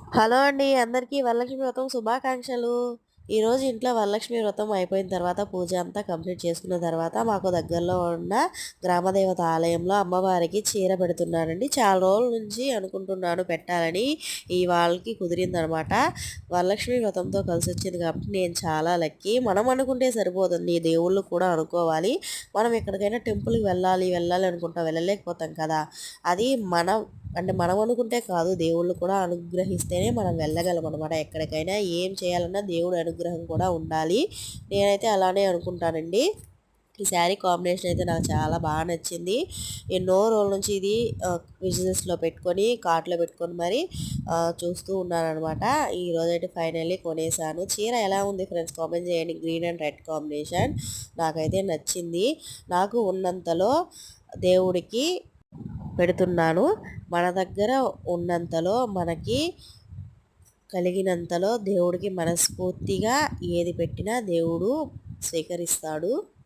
Hello అండి. అందరికీ వరలక్ష్మి వ్రతం శుభాకాంక్షలు. ఈరోజు ఇంట్లో వరలక్ష్మి వ్రతం అయిపోయిన తర్వాత పూజ అంతా కంప్లీట్ చేసుకున్న తర్వాత మాకు దగ్గరలో ఉన్న గ్రామదేవత ఆలయంలో అమ్మవారికి చీర పెడుతున్నానండి. చాలా రోజుల నుంచి అనుకుంటున్నాను పెట్టాలని. ఇవాళకి కుదిరిందనమాట. వరలక్ష్మి వ్రతంతో కలిసొచ్చింది కాబట్టి నేను చాలా లక్కీ. మనం అనుకుంటే సరిపోదండి. దేవుళ్ళు కూడా అనుకోవాలి. మనం ఎక్కడికైనా టెంపుల్‌కి వెళ్ళాలి అనుకుంటాం. వెళ్ళలేకపోతాం కదా! అది మనం అనుకుంటే కాదు, దేవుళ్ళు కూడా అనుగ్రహిస్తేనే మనం వెళ్ళగలం అనమాట. ఎక్కడికైనా ఏం చేయాలన్నా దేవుడి అనుగ్రహం కూడా ఉండాలి. నేనైతే అలానే అనుకుంటానండి. ఈ శారీ కాంబినేషన్ అయితే నాకు చాలా బాగా నచ్చింది. ఎన్నో రోజుల నుంచి ఇది బిజినెస్లో పెట్టుకొని కార్ట్లో పెట్టుకొని మరి చూస్తూ ఉన్నానమాట. ఈరోజైతే ఫైనల్లీ కొనేసాను. చీర ఎలా ఉంది ఫ్రెండ్స్ కామెంట్ చేయండి. గ్రీన్ అండ్ రెడ్ కాంబినేషన్ నాకైతే నచ్చింది. నాకు ఉన్నంతలో దేవుడికి పెడుతున్నాను. మన దగ్గర ఉన్నంతలో, మనకి కలిగినంతలో దేవుడికి మనస్ఫూర్తిగా ఏది పెట్టినా దేవుడు స్వీకరిస్తాడు.